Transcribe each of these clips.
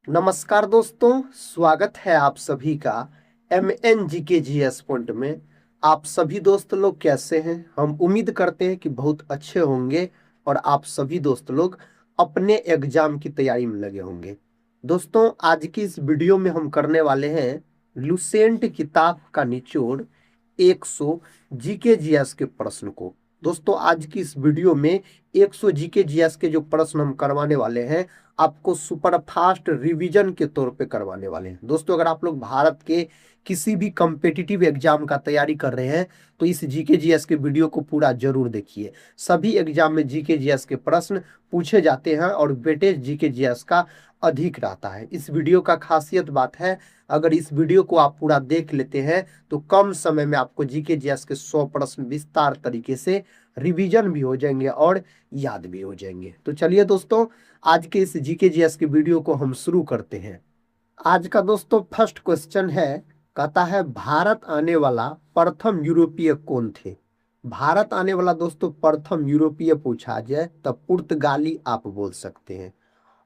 नमस्कार दोस्तों, स्वागत है आप सभी का MNGKGS पॉइंट में। आप सभी दोस्त लोग कैसे हैं? हम उम्मीद करते हैं कि बहुत अच्छे होंगे और आप सभी दोस्त लोग अपने एग्जाम की तैयारी में लगे होंगे। दोस्तों, आज की इस वीडियो में हम करने वाले हैं लुसेंट किताब का निचोड़ 100 GKGS के प्रश्न को। दोस्तों, आज की इस वीडियो में 100 GKGS के जो प्रश्न हम करवाने वाले हैं, आपको सुपर फास्ट रिवीजन के तौर पे करवाने वाले हैं। दोस्तों, अगर आप लोग भारत के किसी भी कम्पिटिटिव एग्जाम का तैयारी कर रहे हैं तो इस GKGS के वीडियो को पूरा जरूर देखिए। सभी एग्जाम में GKGS के प्रश्न पूछे जाते हैं और वेटेज GKGS का अधिक रहता है। इस वीडियो का खासियत बात है, अगर इस वीडियो को आप पूरा देख लेते हैं तो कम समय में आपको GKGS के 100 प्रश्न विस्तार तरीके से रिवीजन भी हो जाएंगे और याद भी हो जाएंगे। तो चलिए दोस्तों, आज के इस GKGS के वीडियो को हम शुरू करते हैं। आज का दोस्तों फर्स्ट क्वेश्चन है, कहता है भारत आने वाला प्रथम यूरोपीय कौन थे? भारत आने वाला दोस्तों प्रथम यूरोपीय पूछा जाए तब पुर्तगाली आप बोल सकते हैं।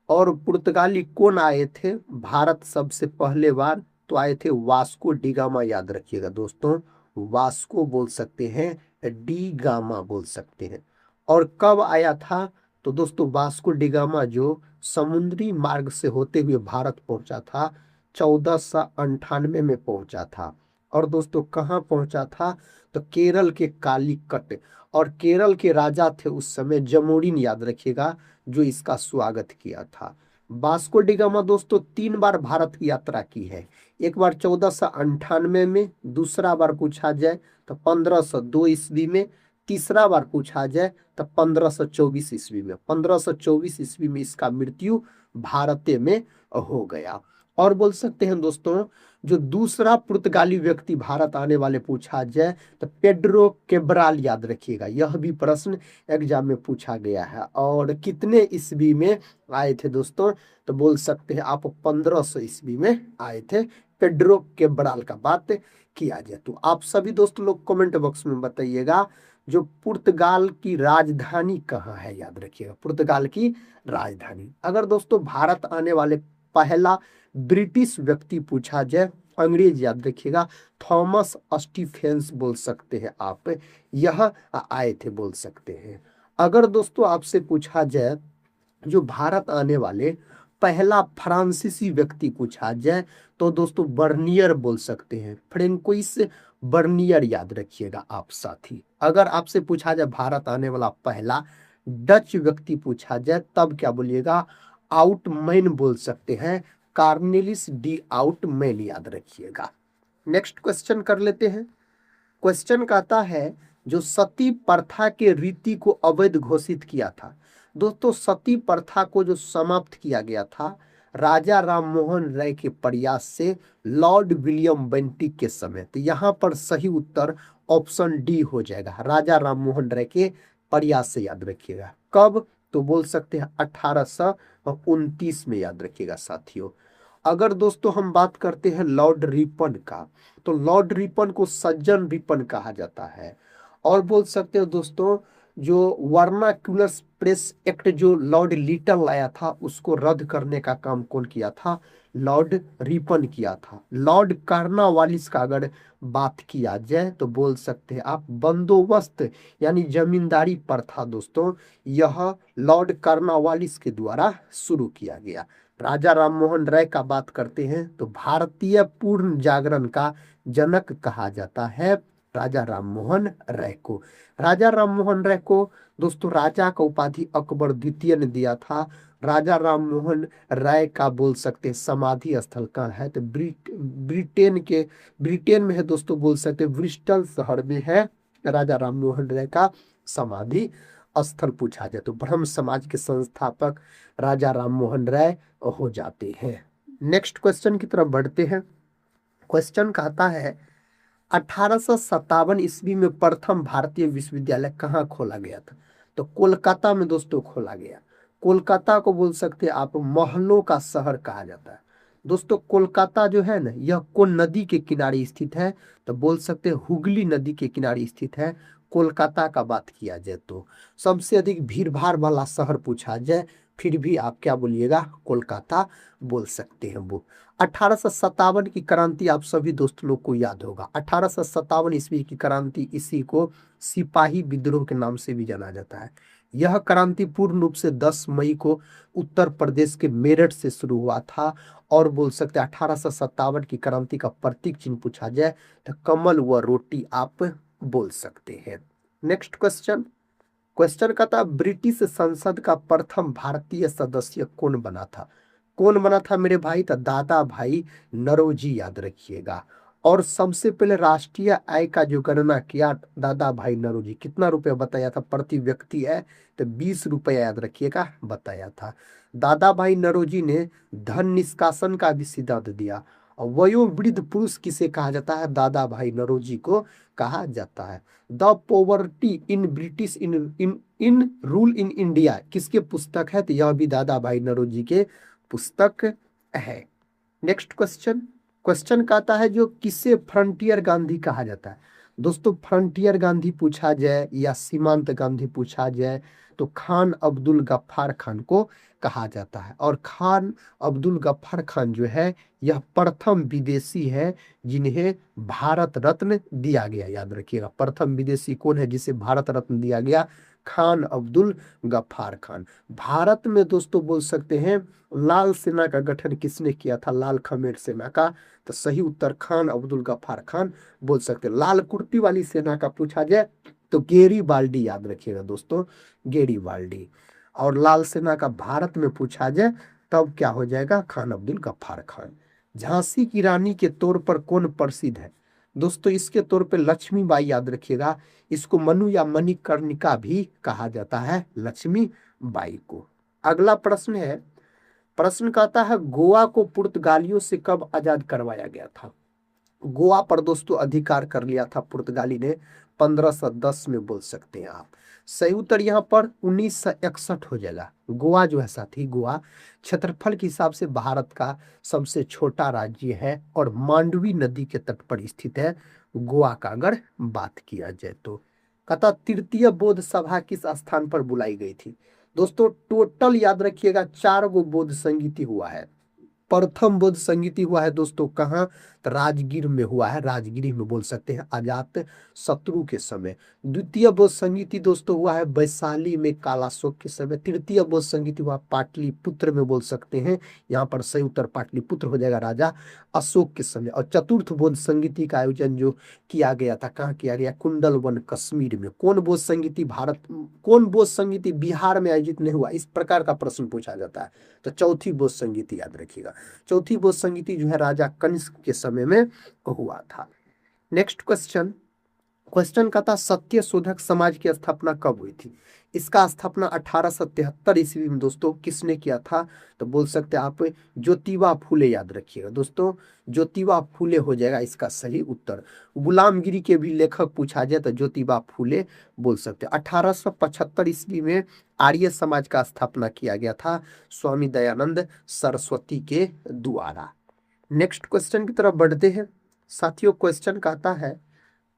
और पुर्तगाली कौन आए थे भारत सबसे पहले बार? तो आए थे वास्को डी गामा। याद रखिएगा दोस्तों, वास्को बोल सकते हैं, डी गामा बोल सकते हैं। और कब आया था? तो दोस्तों वास्को डी गामा जो समुद्री मार्ग से होते हुए भारत पहुंचा था, 1498 में पहुंचा था। और दोस्तों कहाँ पहुंचा था? तो केरल के कालीकट। और केरल के राजा थे उस समय जमोरिन, याद रखिएगा, जो इसका स्वागत किया था। वास्को डी गामा दोस्तों 3 बार भारत की यात्रा की है। एक बार 1498 में, दूसरा बार पूछा जाए तो 1502 ईस्वी में, तीसरा बार पूछा जाए तो 1524 ईस्वी में। 1524 ईस्वी में इसका मृत्यु भारत में हो गया। और बोल सकते हैं दोस्तों, जो दूसरा पुर्तगाली व्यक्ति भारत आने वाले पूछा जाए तो पेड्रो केब्राल। याद रखिएगा, यह भी प्रश्न एग्जाम में पूछा गया है। और कितने ईस्वी में आए थे दोस्तों? तो बोल सकते हैं आप 1500 ईस्वी में आए थे, पेड्रो केब्राल का बात किया जाए तो। आप सभी दोस्त लोग कमेंट बॉक्स में बताइएगा, जो पुर्तगाल की राजधानी कहाँ है? याद रखिएगा, पुर्तगाल की राजधानी। अगर दोस्तों भारत आने वाले पहला ब्रिटिश व्यक्ति पूछा जाए, अंग्रेज, याद रखिएगा, थॉमस स्टीफेंस बोल सकते हैं आप, यह आए थे बोल सकते हैं। अगर दोस्तों आपसे पूछा जाए जो भारत आने वाले पहला फ्रांसीसी व्यक्ति पूछा जाए तो दोस्तों बर्नियर बोल सकते हैं, फ्रेंकोइस बर्नियर। याद रखिएगा आप साथी। अगर आपसे पूछा जाए भारत आने वाला पहला डच व्यक्ति पूछा जाए तब क्या बोलिएगा? आउटमैन बोल सकते हैं, कार्नेलिस डी आउटमैन। याद रखिएगा। नेक्स्ट क्वेश्चन कर लेते हैं। क्वेश्चन कहता है, जो सती प्रथा के रीति को अवैध घोषित किया था। दोस्तों सती प्रथा को जो समाप्त किया गया था राजा राममोहन राय के प्रयास से, लॉर्ड विलियम बेंटिक के समय। तो यहाँ पर सही उत्तर ऑप्शन डी हो जाएगा, राजा राममोहन राय के प्रयास से। याद रखिएगा कब? तो बोल सकते हैं 1829 में। याद रखिएगा साथियों। अगर दोस्तों हम बात करते हैं लॉर्ड रिपन का, तो लॉर्ड रिपन को सज्जन रिपन कहा जाता है। और बोल सकते हो दोस्तों, जो वर्नाक्यूलर प्रेस एक्ट जो लॉर्ड लिटन लाया था उसको रद्द करने का काम कौन किया था? लॉर्ड रिपन किया था। लॉर्ड कार्नवालिस का अगर बात किया जाए तो बोल सकते हैं आप बंदोबस्त यानी जमींदारी प्रथा दोस्तों, यह लॉर्ड कार्नवालिस के द्वारा शुरू किया गया। राजा राममोहन राय का बात करते हैं तो भारतीय पूर्ण जागरण का जनक कहा जाता है राजा राममोहन राय को। राजा राममोहन राय को दोस्तों राजा का उपाधि अकबर द्वितीय ने दिया था। राजा राममोहन राय का बोल सकते हैं समाधि स्थल कहाँ है? तो ब्रिटेन में है दोस्तों, बोल सकते हैं ब्रिस्टल शहर में है राजा राममोहन राय का समाधि स्थल। पूछा जाए तो ब्रह्म समाज के संस्थापक राजा राममोहन राय हो जाते हैं। नेक्स्ट क्वेश्चन की तरफ बढ़ते हैं। क्वेश्चन कहता है, 1857 ईस्वी में प्रथम भारतीय विश्वविद्यालय कहाँ खोला गया था? तो कोलकाता में दोस्तों खोला गया। कोलकाता को बोल सकते हैं आप महलों का शहर कहा जाता है। दोस्तों कोलकाता जो है ना, यह कौन नदी के किनारे स्थित है? तो बोल सकते हैं हुगली नदी के किनारे स्थित है कोलकाता का बात किया जाए तो। सबसे अधिक भीड़ भाड़ वाला शहर पूछा जाए फिर भी आप क्या बोलिएगा, कोलकाता बोल सकते हैं वो। 1857 की क्रांति आप सभी दोस्त लोग को याद होगा। 1857 ईस्वी की क्रांति, इसी को सिपाही विद्रोह के नाम से भी जाना जाता है। यह क्रांति पूर्ण रूप से 10 मई को उत्तर प्रदेश के मेरठ से शुरू हुआ था। और बोल सकते हैं 1857 की क्रांति का प्रतीक चिन्ह पूछा जाए तो कमल व रोटी आप बोल सकते हैं। नेक्स्ट क्वेश्चन, क्वेश्चन का था ब्रिटिश संसद का प्रथम भारतीय सदस्य कौन बना था। कौन बना था मेरे भाई, तो दादा भाई नौरोजी, याद रखिएगा। और सबसे पहले राष्ट्रीय आय का जो गणना किया दादा भाई नौरोजी, कितना रुपया बताया था प्रति व्यक्ति है, तो 20 रुपया, याद रखिएगा, बताया था। दादा भाई नौरोजी ने धन निष्कासन का भी सिद्धांत दिया। और वयोवृद्ध पुरुष किसे कहा जाता है, दादा भाई नौरोजी को कहा जाता है। The poverty in British in rule in India किसके पुस्तक है, तो यह भी दादा भाई नौरोजी के पुस्तक है। नेक्स्ट क्वेश्चन, क्वेश्चन का आता है जो किसे फ्रंटियर गांधी कहा जाता है। दोस्तों फ्रंटियर गांधी पूछा जाए या सीमांत गांधी पूछा जाए तो खान अब्दुल गफ्फार खान को कहा जाता है। और खान अब्दुल गफ्फार खान जो है यह प्रथम विदेशी है जिन्हें भारत रत्न दिया गया, याद रखिएगा। प्रथम विदेशी कौन है जिसे भारत रत्न दिया गया, खान अब्दुल गफ्फार खान। भारत में दोस्तों बोल सकते हैं लाल सेना का गठन किसने किया था, लाल खमेर सेना का, तो सही उत्तर खान अब्दुल गफ्फार खान बोल सकते हैं। लाल कुर्ती वाली सेना का पूछा जाए तो गेरी बाल्डी, याद रखिएगा दोस्तों, गेरी बाल्डी। और लाल सेना का भारत में पूछा जाए तब क्या हो जाएगा, खान अब्दुल गफ्फार खान। झांसी की रानी के तौर पर कौन प्रसिद्ध है, दोस्तों इसके तौर पे लक्ष्मीबाई, याद रखिएगा। इसको मनु या मणिकर्णिका भी कहा जाता है, लक्ष्मीबाई को। अगला प्रश्न है, प्रश्न कहता है गोवा को पुर्तगालियों से कब आजाद करवाया गया था। गोवा पर दोस्तों अधिकार कर लिया था पुर्तगाली ने 1510 में, बोल सकते हैं आप। सही उत्तर यहाँ पर 1961 हो जाएगा। गोवा जो है साथी, गोवा क्षेत्रफल के हिसाब से भारत का सबसे छोटा राज्य है और मांडवी नदी के तट पर स्थित है गोवा का, अगर बात किया जाए तो। कहता तृतीय बौद्ध सभा किस स्थान पर बुलाई गई थी। दोस्तों टोटल याद रखिएगा 4 गो बौद्ध संगीति हुआ है। प्रथम बौद्ध संगीति हुआ है दोस्तों कहाँ, तो राजगीर में हुआ है, राजगिरी में बोल सकते हैं, अजात शत्रु के समय। द्वितीय बौद्ध संगीति दोस्तों हुआ है वैशाली में कालाशोक के समय। तृतीय बौद्ध संगीति हुआ पाटलिपुत्र में, बोल सकते हैं, यहाँ पर सही उत्तर पाटलिपुत्र हो जाएगा, राजा अशोक के समय। और चतुर्थ बौद्ध संगीति का आयोजन जो किया गया था, कहाँ किया गया, कुंडलवन कश्मीर में। कौन बौद्ध संगीति कौन बौद्ध संगीति बिहार में आयोजित नहीं हुआ, इस प्रकार का प्रश्न पूछा जाता है, तो चौथी बौद्ध संगीति, याद रखिएगा। चौथी बौद्ध संगीति जो है राजा कनिष्क के समय में हुआ था। नेक्स्ट क्वेश्चन, क्वेश्चन का था सत्य शोधक समाज की स्थापना कब हुई थी। इसका स्थापना 1873 ईस्वी में दोस्तों किसने किया था, तो बोल सकते हैं आप ज्योतिबा फूले, याद रखिएगा दोस्तों, ज्योतिबा फूले हो जाएगा इसका सही उत्तर। गुलामगिरी के भी लेखक पूछा जाए तो ज्योतिबा फूले बोल सकते हैं। 1875 ईस्वी में आर्य समाज का स्थापना किया गया था स्वामी दयानंद सरस्वती के द्वारा। नेक्स्ट क्वेश्चन की तरफ बढ़ते हैं साथियों। क्वेश्चन कहता है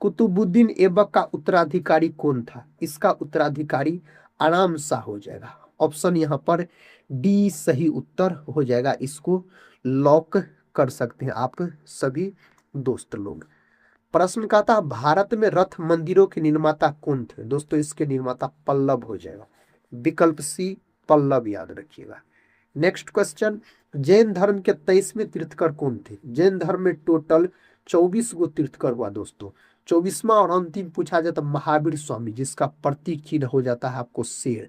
कुतुबुद्दीन ऐबक का उत्तराधिकारी कौन था। इसका उत्तराधिकारी आराम शाह हो जाएगा। ऑप्शन यहाँ पर डी सही उत्तर हो जाएगा, इसको लॉक कर सकते हैं आप सभी दोस्त लोग। प्रश्न का था भारत में रथ मंदिरों के निर्माता कौन थे। दोस्तों इसके निर्माता पल्लव हो जाएगा, विकल्प सी पल्लव, याद रखिएगा। नेक्स्ट क्वेश्चन, जैन धर्म के 23वें तीर्थकर कौन थे। जैन धर्म में टोटल 24 गो तीर्थकर हुआ दोस्तों। 24वां और अंतिम पूछा जाए तो महावीर स्वामी, जिसका प्रतीक चिन्ह हो जाता है आपको शेर।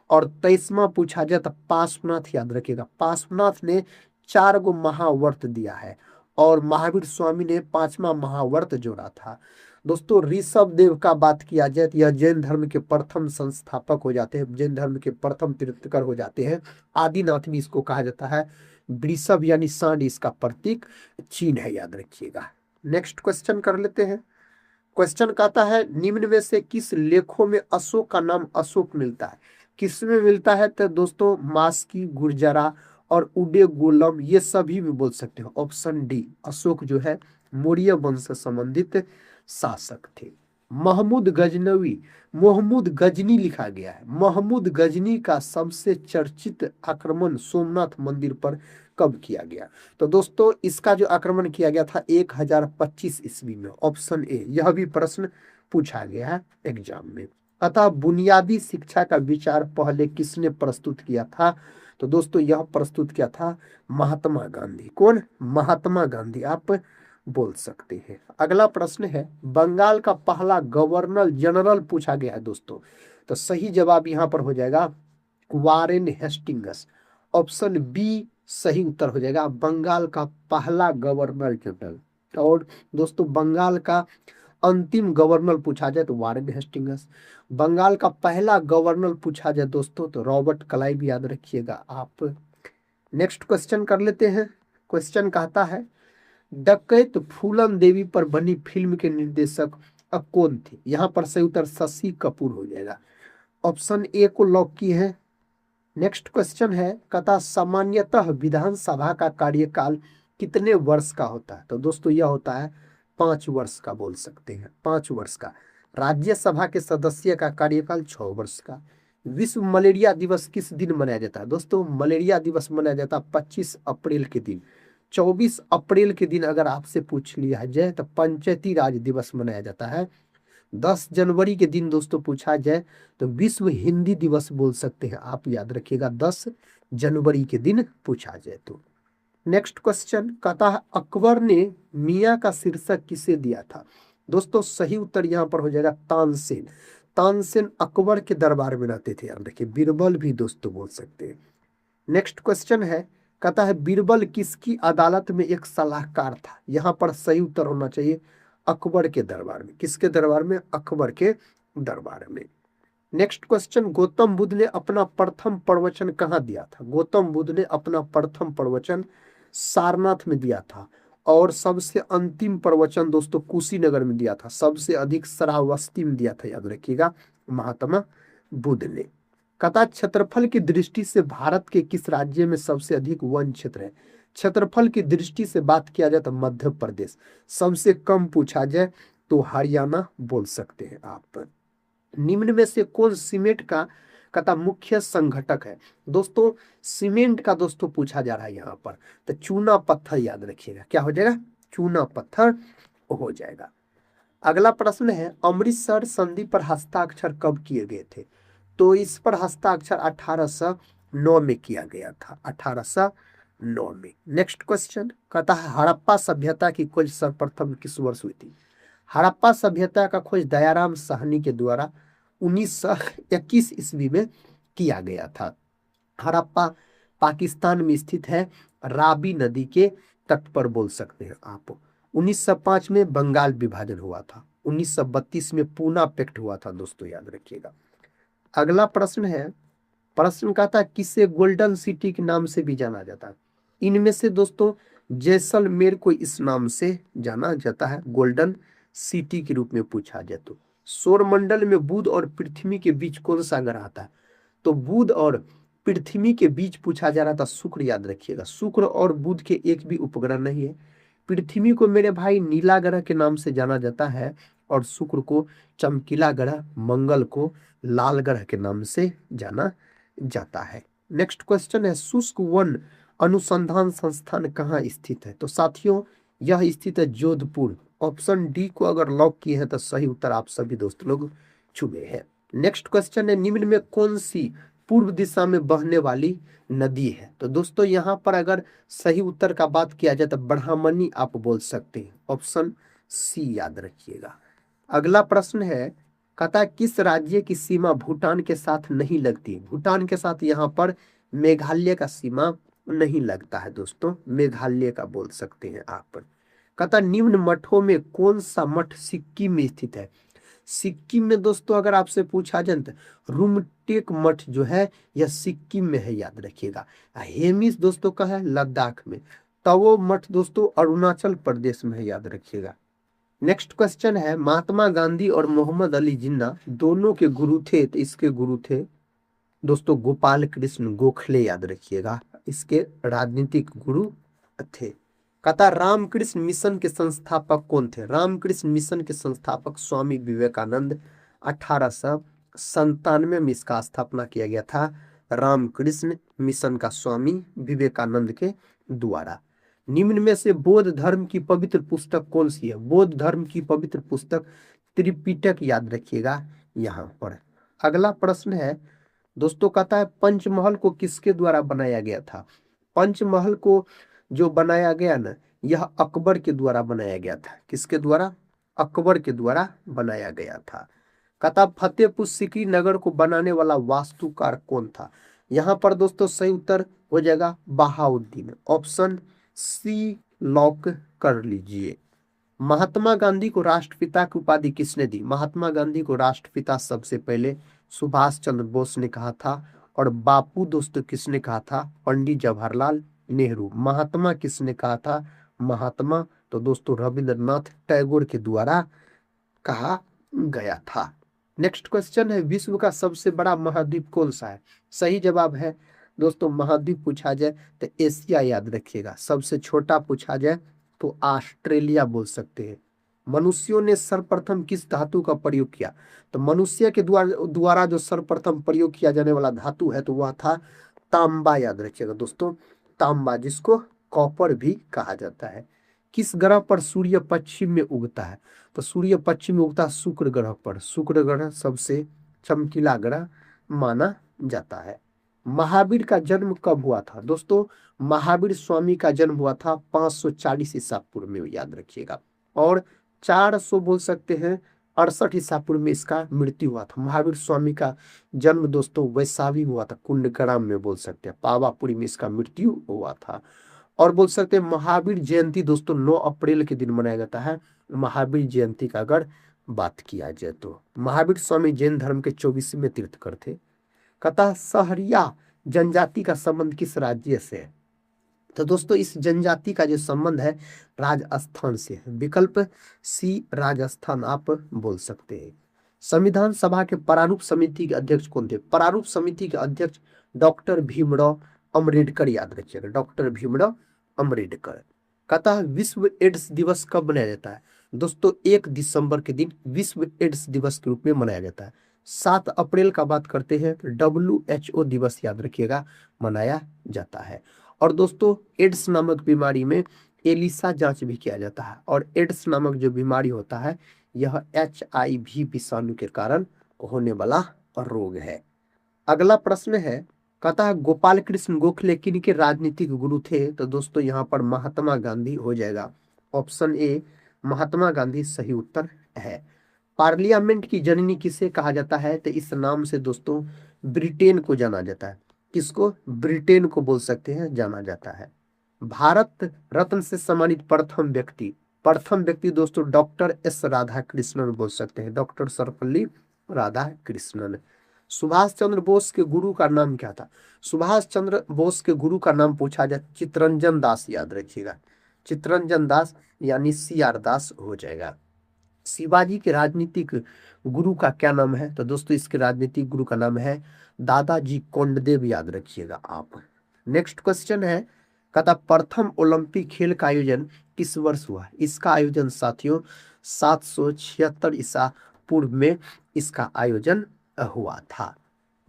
और 23वां पूछा जाए तो पार्श्वनाथ, याद रखिएगा। पार्श्वनाथ ने 4 गो महाव्रत दिया है और महावीर स्वामी ने 5वां महाव्रत जोड़ा था। दोस्तों ऋषभ देव का बात किया जाए तो यह जैन धर्म के प्रथम संस्थापक हो जाते हैं, जैन धर्म के प्रथम तीर्थकर हो जाते हैं। आदिनाथ भी इसको कहा जाता है। वृषभ यानी सांड इसका प्रतीक चिन्ह है, याद रखिएगा। नेक्स्ट क्वेश्चन कर लेते हैं। क्वेश्चन कहता है निम्न में से किस लेखों में अशोक का नाम अशोक मिलता है। किसमें मिलता है, तो दोस्तों मास्की, गुर्जरा और उडे गोलम, ये सभी भी बोल सकते हो। ऑप्शन डी, अशोक जो है मौर्य वंश से संबंधित शासक थे। महमूद गजनवी, महमूद गजनी लिखा गया है। महमूद गजनी का सबसे चर्चित आक्रमण सोमनाथ मंदिर पर कब किया गया? तो दोस्तों इसका जो आक्रमण किया गया था 1025 ईस्वी में, ऑप्शन ए। यह भी प्रश्न पूछा गया है एग्जाम में। अतः बुनियादी शिक्षा का विचार पहले किसने प्रस्तुत किया था? तो दोस्तों यह प्रस्तुत किया था महात्मा गांधी। कौन? महात्मा गांधी आप बोल सकते हैं। अगला प्रश्न है, बंगाल का पहला गवर्नर जनरल पूछा गया है दोस्तों। तो सही जवाब यहां पर हो जाएगा वारेन हेस्टिंग्स। ऑप्शन बी सही उत्तर हो जाएगा, बंगाल का पहला गवर्नर जनरल। और दोस्तों बंगाल का अंतिम गवर्नर पूछा जाए तो वारेन हेस्टिंग्स। बंगाल का पहला गवर्नर पूछा जाए दोस्तों तो रॉबर्ट क्लाइव याद रखिएगा आप। नेक्स्ट क्वेश्चन कर लेते हैं। क्वेश्चन कहता है, डकैत फूलन देवी पर बनी फिल्म के निर्देशक अब कौन थे? यहां पर सही उत्तर शशि कपूर हो जाएगा। ऑप्शन ए को लॉक किए हैं। नेक्स्ट क्वेश्चन है, कथा सामान्यतः विधानसभा का कार्यकाल कितने वर्ष का होता है? तो दोस्तों यह होता है 5 वर्ष का, बोल सकते हैं 5 वर्ष का। राज्यसभा के सदस्य का कार्यकाल 6 वर्ष का। विश्व मलेरिया दिवस किस दिन मनाया जाता है? दोस्तों मलेरिया दिवस मनाया जाता है 25 अप्रैल के दिन। 24 अप्रैल के दिन अगर आपसे पूछ लिया जाए तो पंचायती राज दिवस मनाया जाता है। 10 जनवरी के दिन दोस्तों पूछा जाए तो विश्व हिंदी दिवस बोल सकते हैं आप, याद रखिएगा 10 जनवरी के दिन पूछा जाए तो। नेक्स्ट क्वेश्चन, कहता है अकबर ने मियाँ का शीर्षक किसे दिया था? दोस्तों सही उत्तर यहाँ पर हो जाएगा तानसेन। तानसेन अकबर के दरबार में रहते थे, याद रखिए। बीरबल भी दोस्तों बोल सकते हैं। नेक्स्ट क्वेश्चन है, कहता है बीरबल किसकी अदालत में एक सलाहकार था? यहाँ पर सही उत्तर होना चाहिए अकबर के दरबार में। किसके दरबार में? अकबर के दरबार में। नेक्स्ट क्वेश्चन, गौतम बुद्ध ने अपना प्रथम प्रवचन कहाँ दिया था? गौतम बुद्ध ने अपना प्रथम प्रवचन सारनाथ में दिया था। और सबसे अंतिम प्रवचन दोस्तों कुशीनगर में दिया था। सबसे अधिक श्रावस्ती में दिया था, याद रखिएगा महात्मा बुद्ध ने। कथा क्षेत्रफल की दृष्टि से भारत के किस राज्य में सबसे अधिक वन क्षेत्र है? क्षेत्रफल की दृष्टि से बात किया जाए तो मध्य प्रदेश। सबसे कम पूछा जाए तो हरियाणा बोल सकते हैं आप। निम्न में से कौन सीमेंट का मुख्य संघटक है? दोस्तों सीमेंट का दोस्तों पूछा जा रहा है यहाँ पर, तो चूना पत्थर याद रखिएगा। क्या हो जाएगा? चूना पत्थर हो जाएगा। अगला प्रश्न है, अमृतसर संधि पर हस्ताक्षर कब किए गए थे? तो इस पर हस्ताक्षर 1809 में किया गया था, 1809 में। नेक्स्ट क्वेश्चन, कहता है हड़प्पा सभ्यता की खोज सर्वप्रथम किस वर्ष हुई थी? हड़प्पा सभ्यता का खोज दयाराम साहनी के द्वारा 1921 ईस्वी में किया गया था। हड़प्पा पाकिस्तान में स्थित है, राबी नदी के तट पर बोल सकते हैं आप। 1905 में बंगाल विभाजन हुआ था। 1932 में पूना पैक्ट हुआ था दोस्तों, याद रखिएगा। अगला प्रश्न है, प्रश्न कहता है किसे गोल्डन सिटी के नाम से भी जाना जाता है? इनमें से दोस्तों जैसलमेर को इस नाम से जाना जाता है, गोल्डन सिटी के रूप में पूछा जाए तो। सौरमंडल में बुध और पृथ्वी के बीच कौन सा ग्रह आता है? तो बुध और पृथ्वी के बीच पूछा जा रहा था शुक्र, याद रखिएगा। शुक्र और बुध के एक भी उपग्रह नहीं है। पृथ्वी को मेरे भाई नीला ग्रह के नाम से जाना जाता है और शुक्र को चमकीला ग्रह, मंगल को लाल ग्रह के नाम से जाना जाता है। नेक्स्ट क्वेश्चन है, शुष्क वन अनुसंधान संस्थान कहाँ स्थित है? तो साथियों यह स्थित है जोधपुर। ऑप्शन डी को अगर लॉक किए हैं तो सही उत्तर आप सभी दोस्त लोग चुने हैं। नेक्स्ट क्वेश्चन है, निम्न में कौन सी पूर्व दिशा में बहने वाली नदी है? तो दोस्तों यहाँ पर अगर सही उत्तर का बात किया जाए तो ब्रह्मणी आप बोल सकते हैं। ऑप्शन सी याद रखिएगा। अगला प्रश्न है, कहता किस राज्य की सीमा भूटान के साथ नहीं लगती? भूटान के साथ यहाँ पर मेघालय का सीमा नहीं लगता है दोस्तों, मेघालय का बोल सकते हैं आप। कहता निम्न मठों में कौन सा मठ सिक्किम में स्थित है? सिक्किम में दोस्तों अगर आपसे पूछा जाए तो रुमटेक मठ जो है यह सिक्किम में है, याद रखिएगा। हेमिस दोस्तों का है लद्दाख में। तवो मठ दोस्तों अरुणाचल प्रदेश में है, याद रखिएगा। नेक्स्ट क्वेश्चन है, महात्मा गांधी और मोहम्मद अली जिन्ना दोनों के गुरु थे, तो इसके गुरु थे दोस्तों गोपाल कृष्ण गोखले, याद रखिएगा। इसके राजनीतिक गुरु थे। कहता रामकृष्ण मिशन के संस्थापक कौन थे? रामकृष्ण मिशन के संस्थापक स्वामी विवेकानंद। 1897 में इसका स्थापना किया गया था रामकृष्ण मिशन का स्वामी विवेकानंद के द्वारा। निम्न में से बौद्ध धर्म की पवित्र पुस्तक कौन सी है? बौद्ध धर्म की पवित्र पुस्तक त्रिपिटक, याद रखिएगा यहाँ पर। अगला प्रश्न है दोस्तों, कहता है पंचमहल को किसके द्वारा बनाया गया था? पंचमहल को जो बनाया गया ना, यह अकबर के द्वारा बनाया गया था। किसके द्वारा? अकबर के द्वारा बनाया गया था। कहता फतेहपुर सीकरी नगर को बनाने वाला वास्तुकार कौन था? यहाँ पर दोस्तों सही उत्तर हो जाएगा बहाउद्दीन। ऑप्शन सी लॉक कर लीजिए। महात्मा गांधी को राष्ट्रपिता की उपाधि किसने दी? महात्मा गांधी को राष्ट्रपिता सबसे पहले सुभाष चंद्र बोस ने कहा था, और बापू दोस्तों किसने कहा था? पंडित जवाहरलाल नेहरू। महात्मा किसने कहा था? महात्मा तो दोस्तों रविंद्रनाथ टैगोर के द्वारा कहा गया था। नेक्स्ट क्वेश्चन है विश्व का सबसे बड़ा महाद्वीप कौन सा है? सही जवाब है दोस्तों महाद्वीप पूछा जाए तो एशिया याद रखिएगा। सबसे छोटा पूछा जाए तो ऑस्ट्रेलिया बोल सकते हैं। मनुष्यों ने सर्वप्रथम किस धातु का प्रयोग किया? तो मनुष्य के द्वारा जो सर्वप्रथम प्रयोग किया जाने वाला धातु है तो वह था तांबा, याद रखिएगा दोस्तों, तांबा, जिसको कॉपर भी कहा जाता है। किस ग्रह पर सूर्य पश्चिम में उगता है? तो सूर्य पश्चिम में उगता है शुक्र ग्रह पर। शुक्र ग्रह सबसे चमकीला ग्रह माना जाता है। महावीर का जन्म कब हुआ था? दोस्तों महावीर स्वामी का जन्म हुआ था 540 ईसा पूर्व में, याद रखिएगा। और 400 बोल सकते हैं 68 ईसा पूर्व में इसका मृत्यु हुआ था। महावीर स्वामी का जन्म दोस्तों वैशाली में हुआ था, कुंडग्राम में बोल सकते हैं, पावापुरी में इसका मृत्यु हुआ था। और बोल सकते हैं महावीर जयंती दोस्तों 9 अप्रैल के दिन मनाया जाता है। महावीर जयंती का अगर बात किया जाए तो महावीर स्वामी जैन धर्म के 24वें तीर्थंकर थे। कहता सहरिया जनजाति का संबंध किस राज्य से है? तो दोस्तों इस जनजाति का जो संबंध है राजस्थान से है। विकल्प सी राजस्थान आप बोल सकते हैं। संविधान सभा के प्रारूप समिति के अध्यक्ष कौन थे? प्रारूप समिति के अध्यक्ष डॉक्टर भीमराव अम्बेडकर, याद रखिएगा, डॉक्टर भीमराव अम्बेडकर। कहता है विश्व एड्स दिवस कब मनाया जाता है? दोस्तों 1 दिसंबर के दिन विश्व एड्स दिवस के रूप में मनाया जाता है। 7 अप्रैल का बात करते हैं तो WHO दिवस, याद रखिएगा, मनाया जाता है। और दोस्तों एड्स नामक बीमारी में एलिसा जांच भी किया जाता है। और एड्स नामक जो बीमारी होता है यह HIV विषाणु के कारण होने वाला रोग है। अगला प्रश्न है, कहता है गोपाल कृष्ण गोखले किन के राजनीतिक गुरु थे? तो दोस्तों यहाँ पर महात्मा गांधी हो जाएगा। ऑप्शन ए महात्मा गांधी सही उत्तर है। पार्लियामेंट की जननी किसे कहा जाता है? तो इस नाम से दोस्तों ब्रिटेन को जाना जाता है। किसको? ब्रिटेन को बोल सकते हैं जाना जाता है। भारत रत्न से सम्मानित प्रथम व्यक्ति दोस्तों डॉक्टर एस राधाकृष्णन बोल सकते हैं, डॉक्टर सर्वपल्ली राधाकृष्णन। सुभाष चंद्र बोस के गुरु का नाम क्या था? सुभाष चंद्र बोस के गुरु का नाम पूछा जाए चित्तरंजन दास, याद रखिएगा, चित्तरंजन दास यानी CR दास हो जाएगा। शिवाजी के राजनीतिक गुरु का क्या नाम है? तो दोस्तों इसके राजनीतिक गुरु का नाम है दादाजी कोंडदेव, याद रखिएगा आप। नेक्स्ट क्वेश्चन है, कहता प्रथम ओलंपिक खेल का आयोजन किस वर्ष हुआ? इसका आयोजन साथियों 776 ईसा पूर्व में इसका आयोजन हुआ था।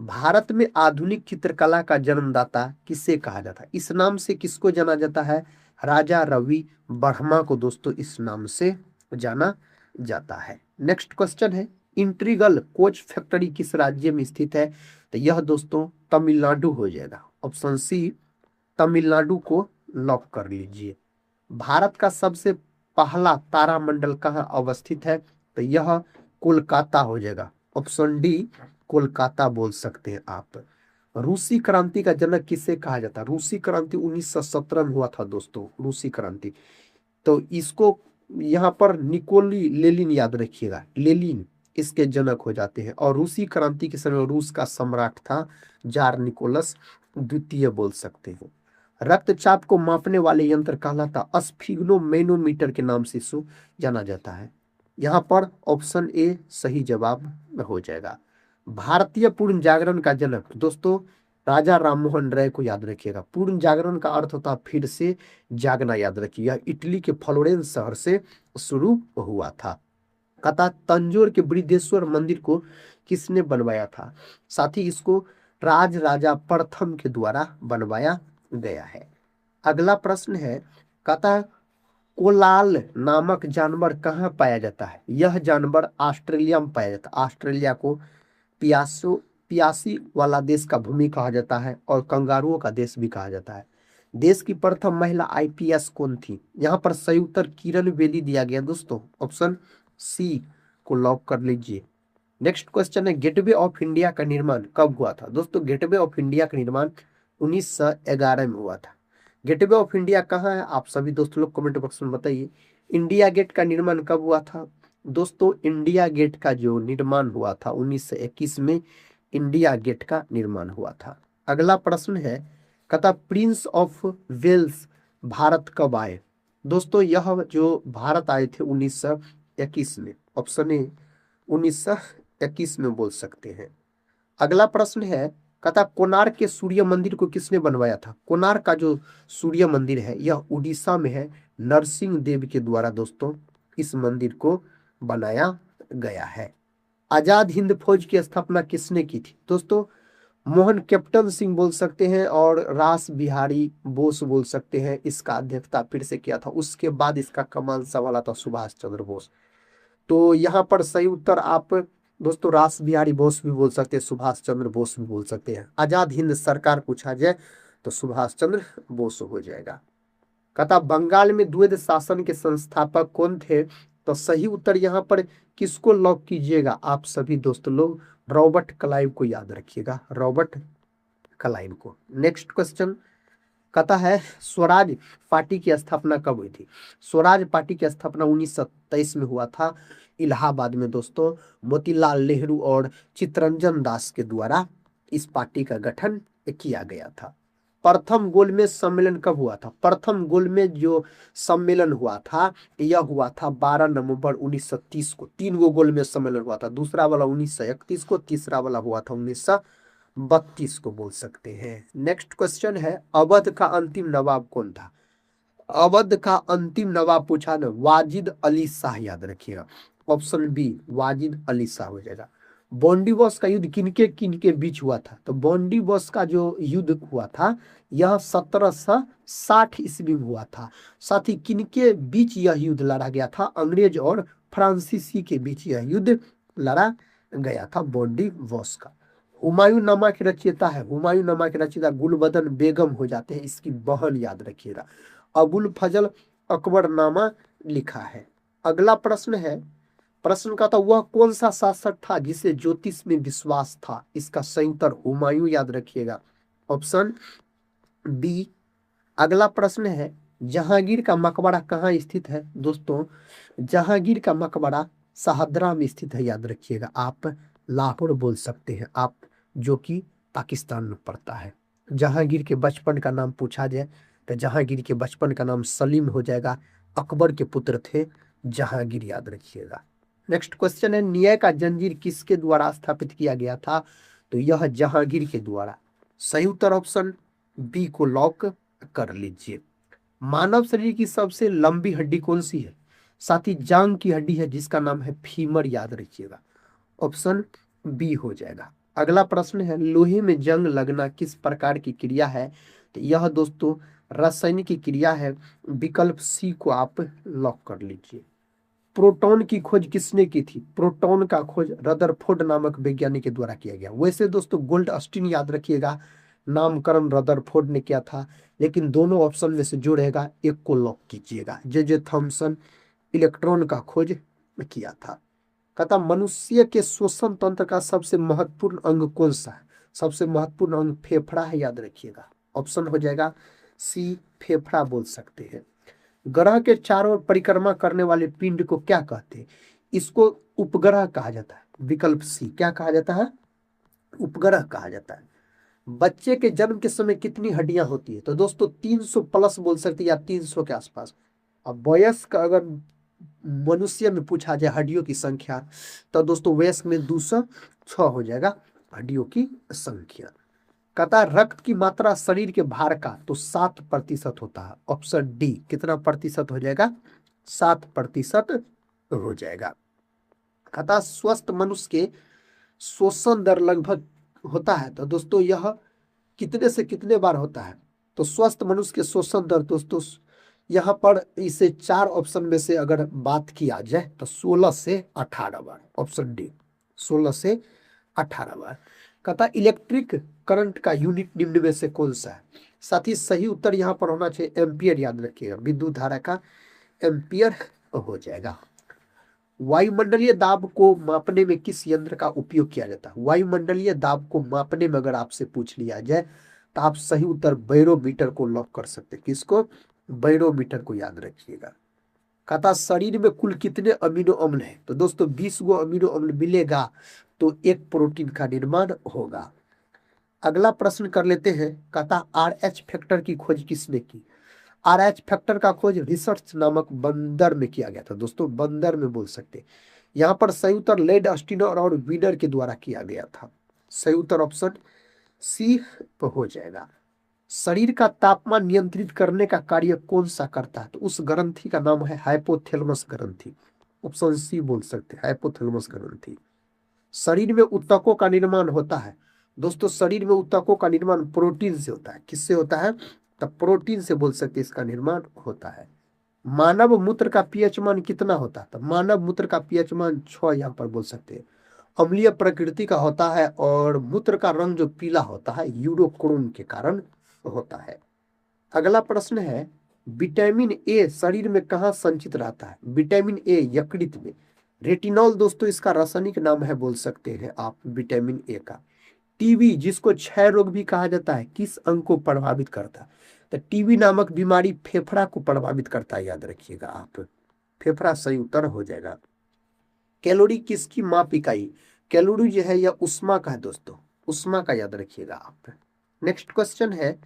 भारत में आधुनिक चित्रकला का जन्मदाता किसे कहा जाता है? इस नाम से किसको जाना जाता है? राजा रवि वर्मा को दोस्तों इस नाम से जाना जाता है। नेक्स्ट क्वेश्चन है, इंट्रीगल कोच फैक्ट्री किस राज्य में स्थित है? तो यह दोस्तों तमिलनाडु हो जाएगा। ऑप्शन सी तमिलनाडु को लॉक कर लीजिए। भारत का सबसे पहला तारामंडल कहाँ अवस्थित है? तो यह कोलकाता हो जाएगा। ऑप्शन डी कोलकाता बोल सकते हैं आप। रूसी क्रांति का जनक किसे कहा जाता है? रूसी क्रांति 1917 में हुआ था दोस्तों, रूसी क्रांति। तो इसको यहाँ पर निकोली लेनिन, याद रखिएगा, लेनिन इसके जनक हो जाते हैं। और रूसी क्रांति के समय रूस का सम्राट था जार निकोलस द्वितीय बोल सकते हैं। रक्तचाप को मापने वाले यंत्र कहलाता स्फिग्नोमेनोमीटर के नाम से इसको जाना जाता है। यहाँ पर ऑप्शन ए सही जवाब हो जाएगा। भारतीय पूर्ण जागरण का जनक दोस्तों राजा राममोहन राय को याद रखिएगा। पूर्ण जागरण का अर्थ होता है फिर से जागना, याद रखिए। यह इटली के फ्लोरेंस शहर से शुरू हुआ था। कथा तंजौर के बृहदेश्वर मंदिर को किसने बनवाया था? साथ ही इसको राज राजा प्रथम के द्वारा बनवाया गया है। अगला प्रश्न है, कथा कोलाल नामक जानवर कहाँ पाया जाता है? यह जानवर ऑस्ट्रेलिया में पाया जाता है। ऑस्ट्रेलिया को पियासो पियासी वाला देश का भूमि कहा जाता है और कंगारुओं का देश भी कहा जाता है। देश की प्रथम महिला आईपीएस कौन थी? यहाँ पर सही उत्तर किरण बेदी दिया गया दोस्तों। ऑप्शन सी को लॉक कर लीजिए। नेक्स्ट क्वेश्चन है, गेटवे ऑफ इंडिया का निर्माण कब हुआ था? दोस्तों गेटवे ऑफ इंडिया का निर्माण 1911 में हुआ था। गेटवे ऑफ इंडिया कहाँ है? आप सभी दोस्तों लोग कमेंट बॉक्स में बताइए। इंडिया गेट का निर्माण कब हुआ था? दोस्तों इंडिया गेट का जो निर्माण हुआ था 1921 में इंडिया गेट का निर्माण हुआ था। अगला प्रश्न है, कथा प्रिंस ऑफ वेल्स भारत कब आए? दोस्तों यह जो भारत आए थे 1921 में। ऑप्शन ए 1921 में बोल सकते हैं। अगला प्रश्न है, कथा कोणार्क के सूर्य मंदिर को किसने बनवाया था? कोणार्क का जो सूर्य मंदिर है यह उड़ीसा में है। नरसिंह देव के द्वारा दोस्तों इस मंदिर को बनाया गया है। आजाद हिंद फौज की स्थापना किसने की थी? दोस्तों मोहन कैप्टन सिंह बोल सकते हैं और रास बिहारी बोस बोल सकते हैं। इसका अध्यक्षता फिर से किया था। उसके बाद इसका कमान संभाला था सुभाष चंद्र बोस। तो यहाँ पर सही उत्तर आप दोस्तों रास बिहारी बोस भी बोल सकते हैं, सुभाष चंद्र बोस भी बोल सकते हैं। आजाद हिंद सरकार पूछा जाए तो सुभाष चंद्र बोस हो जाएगा। कथा बंगाल में द्वैध शासन के संस्थापक कौन थे? तो सही उत्तर यहाँ पर किसको लॉक कीजिएगा आप सभी दोस्तों लोग? रॉबर्ट क्लाइव को याद रखिएगा, रॉबर्ट क्लाइव को। नेक्स्ट क्वेश्चन, कथा है स्वराज पार्टी की स्थापना कब हुई थी? स्वराज पार्टी की स्थापना 1923 में हुआ था इलाहाबाद में दोस्तों। मोतीलाल नेहरू और चित्तरंजन दास के द्वारा इस पार्टी का गठन किया गया था। प्रथम गोलमेज सम्मेलन कब हुआ था? प्रथम गोलमेज जो सम्मेलन हुआ था यह हुआ था 12 नवंबर 1930 को। 3 गो गोलमेज सम्मेलन हुआ था। दूसरा वाला 1931 को, तीसरा वाला हुआ था 1932 को बोल सकते हैं। नेक्स्ट क्वेश्चन है, अवध का अंतिम नवाब कौन था? अवध का अंतिम नवाब पूछा ना, वाजिद अली शाह, याद रखिएगा। ऑप्शन बी वाजिद अली शाह हो जाएगा। बॉन्डीबॉस का युद्ध किनके किनके बीच हुआ था? तो बॉन्डीबॉस का जो युद्ध हुआ था यह 1760 ईस्वी में हुआ था। साथ ही किनके बीच यह युद्ध लड़ा गया था? अंग्रेज और फ्रांसीसी के बीच यह युद्ध लड़ा गया था बॉन्डीबॉस का। हुमायूंनामा के रचयिता है, हुमायूंनामा के रचयिता गुलबदन बेगम हो जाते हैं, इसकी बहन, याद रखिएगा। अबुल फजल अकबरनामा लिखा है। अगला प्रश्न है, प्रश्न का था वह कौन सा शासक था जिसे ज्योतिष में विश्वास था? इसका सही उत्तर हुमायूं, याद रखिएगा। Option B. अगला प्रश्न है, जहांगीर का मकबरा कहाँ स्थित है? दोस्तों जहांगीर का मकबरा शाहदरा में स्थित है, याद रखिएगा। आप लाहौर बोल सकते हैं आप, जो कि पाकिस्तान में पड़ता है। जहांगीर के बचपन का नाम पूछा जाए तो जहांगीर के बचपन का नाम सलीम हो जाएगा। अकबर के पुत्र थे जहांगीर, याद रखिएगा। नेक्स्ट क्वेश्चन है, न्याय का जंजीर किसके द्वारा स्थापित किया गया था? तो यह जहांगीर के द्वारा। सही उत्तर ऑप्शन बी को लॉक कर लीजिए। मानव शरीर की सबसे लंबी हड्डी कौन सी है? साथ ही जांग की हड्डी है जिसका नाम है फीमर, याद रखिएगा। ऑप्शन बी हो जाएगा। अगला प्रश्न है, लोहे में जंग लगना किस प्रकार की क्रिया है? तो यह दोस्तों रासायनिक की क्रिया है। विकल्प सी को आप लॉक कर लीजिए। प्रोटॉन की खोज किसने की थी? प्रोटॉन का खोज रदरफोर्ड नामक वैज्ञानिक के द्वारा किया गया। वैसे दोस्तों गोल्ड अस्टीन, याद रखिएगा, नामकरण रदरफोर्ड ने किया था, लेकिन दोनों ऑप्शन में से जो रहेगा एक को लॉक कीजिएगा। जे थॉमसन इलेक्ट्रॉन का खोज किया था। कहता मनुष्य के श्वसन तंत्र का सबसे महत्वपूर्ण अंग कौन सा है? सबसे महत्वपूर्ण अंग फेफड़ा है, याद रखिएगा। ऑप्शन हो जाएगा सी, फेफड़ा बोल सकते हैं। ग्रह के चारों ओर परिक्रमा करने वाले पिंड को क्या कहते हैं? इसको उपग्रह कहा जाता है। विकल्प सी, क्या कहा जाता है? उपग्रह कहा जाता है। बच्चे के जन्म के समय कितनी हड्डियां होती है? तो दोस्तों 300 प्लस बोल सकते हैं या 300 के आसपास। अब वयस्क अगर मनुष्य में पूछा जाए हड्डियों की संख्या, तो दोस्तों वयस्क में 206 हो जाएगा हड्डियों की संख्या। कहता है रक्त की मात्रा शरीर के भार का तो 7% होता है। ऑप्शन डी कितना प्रतिशत हो जाएगा? 7% हो जाएगा। कहता है स्वस्थ मनुष्य के श्वसन दर लगभग होता है, तो दोस्तों यह कितने से कितने बार होता है? तो स्वस्थ मनुष्य के श्वसन दर दोस्तों यहाँ पर इसे 4 ऑप्शन में से अगर बात किया जाए तो 16 से 18 बार। ऑप्शन डी 16 से 18 बार। कहता इलेक्ट्रिक करंट का यूनिट निम्न में से कौन सा है? साथ ही सही उत्तर यहाँ पर होना चाहिए एम्पियर, याद रखिएगा, विद्युत धारा का एम्पियर हो जाएगा। वायुमंडलीय दाब को मापने में किस यंत्र का उपयोग किया जाता है? वायुमंडलीय दाब को मापने में अगर आपसे पूछ लिया जाए तो आप सही उत्तर बैरोमीटर को लॉक कर सकते हैं। किसको? बैरोमीटर को याद रखिएगा। कहता शरीर में कुल कितने अमीनो अम्ल है? तो दोस्तों 20 गो अमीनो अम्ल मिलेगा तो एक प्रोटीन का निर्माण होगा। अगला प्रश्न कर लेते हैं। कहता RH फैक्टर की खोज किसने की? RH फैक्टर का खोज रिसर्च नामक बंदर में किया गया था। दोस्तों बंदर में बोल सकते, यहाँ पर सही उत्तर लेड अस्टिनर और विनर के द्वारा किया गया था। सही उत्तर ऑप्शन सी हो जाएगा। शरीर का तापमान नियंत्रित करने का कार्य कौन सा करता है? तो उस ग्रंथि का नाम है हाइपोथैलेमस ग्रंथि। ऑप्शन सी बोल सकते हैं, हाइपोथैलेमस ग्रंथि। शरीर में ऊतकों का निर्माण होता है। दोस्तों शरीर में ऊतकों का निर्माण प्रोटीन से होता है। किससे होता है? तब प्रोटीन से बोल सकते हैं इसका निर्माण होता है। मानव मूत्र का पीएच मान कितना होता है? तो मानव मूत्र का पीएच मान 6 यहाँ पर बोल सकते हैं। अम्लीय प्रकृति का होता है और मूत्र का रंग जो पीला होता है यूरोक्रोम के कारण होता है। अगला प्रश्न है विटामिन ए शरीर में कहाँ संचित रहता है? विटामिन ए यकृत में। रेटिनॉल दोस्तों इसका रासायनिक नाम है, बोल सकते हैं आप विटामिन ए का। टीबी जिसको क्षय रोग भी कहा जाता है किस अंग को प्रभावित करता है? तो टीबी नामक बीमारी फेफड़ा को प्रभावित करता है, याद रखिएगा आप। फेफड़ा सही उत्तर हो जाएगा। कैलोरी किसकी माप इकाई? कैलोरी जो है यह उष्मा का है दोस्तों, उष्मा का याद रखिएगा आप। नेक्स्ट क्वेश्चन है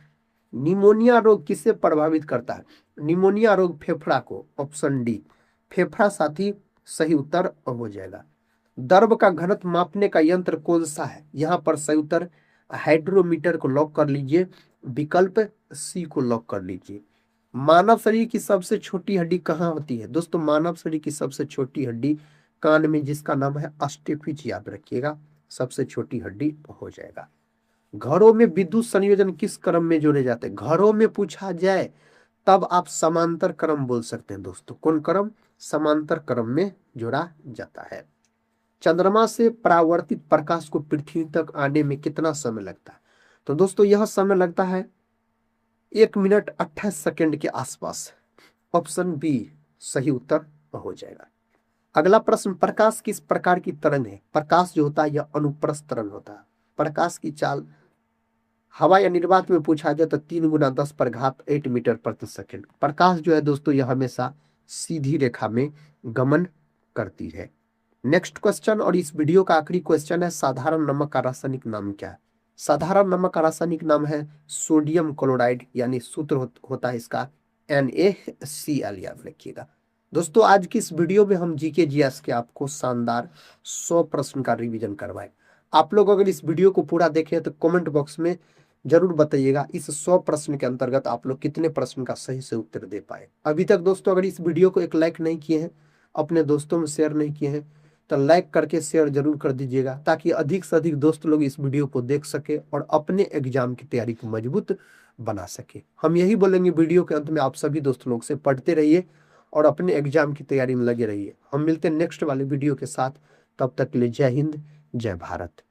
निमोनिया रोग किसे प्रभावित करता है? निमोनिया रोग फेफड़ा को। ऑप्शन डी फेफड़ा साथी सही उत्तर हो जाएगा। द्रव का घनत्व मापने का यंत्र कौन सा है? यहाँ पर सही उत्तर हाइड्रोमीटर को लॉक कर लीजिए, विकल्प सी को लॉक कर लीजिए। मानव शरीर की सबसे छोटी हड्डी कहाँ होती है? दोस्तों मानव शरीर की सबसे छोटी हड्डी कान में, जिसका नाम है अस्टेपिज, याद रखिएगा, सबसे छोटी हड्डी हो जाएगा। घरों में विद्युत संयोजन किस क्रम में जोड़े जाते हैं? घरों में पूछा जाए तब आप समांतर क्रम बोल सकते हैं दोस्तों। कौन क्रम? समांतर क्रम में जोड़ा जाता है। चंद्रमा से परावर्तित प्रकाश को पृथ्वी तक आने में कितना समय लगता है? तो दोस्तों यह समय लगता है 1 मिनट 28 सेकेंड के आसपास। ऑप्शन बी सही उत्तर हो जाएगा। अगला प्रश्न प्रकाश किस प्रकार की तरंग है? प्रकाश जो होता है यह अनुप्रस्थ तरंग होता है। प्रकाश की चाल हवा या निर्वात में पूछा जाए तो 3 × 10⁸ मीटर प्रति सेकेंड। प्रकाश जो है दोस्तों यह हमेशा सीधी रेखा में गमन करती है। नेक्स्ट क्वेश्चन और इस वीडियो का आखिरी क्वेश्चन है साधारण नमक का रासायनिक नाम क्या है? साधारण नमक का रासायनिक नाम है सोडियम क्लोराइड, यानी सूत्र होता है इसका NaCl, याद रखिएगा। दोस्तों आज की इस वीडियो में हम जीके जीएस के आपको शानदार 100 प्रश्न का रिवीजन करवाए। आप लोग अगर इस वीडियो को पूरा देखें तो कमेंट बॉक्स में जरूर बताइएगा इस 100 प्रश्न के अंतर्गत आप लोग कितने प्रश्न का सही से उत्तर दे पाए। अभी तक दोस्तों अगर इस वीडियो को एक लाइक नहीं किए हैं, अपने दोस्तों में शेयर नहीं किए हैं, तो लाइक करके शेयर जरूर कर दीजिएगा ताकि अधिक से अधिक दोस्त लोग इस वीडियो को देख सके और अपने एग्जाम की तैयारी को मजबूत बना सके। हम यही बोलेंगे वीडियो के अंत में, आप सभी दोस्त लोग से पढ़ते रहिए और अपने एग्जाम की तैयारी में लगे रहिए। हम मिलते हैं नेक्स्ट वाले वीडियो के साथ, तब तक के लिए जय हिंद, जय भारत।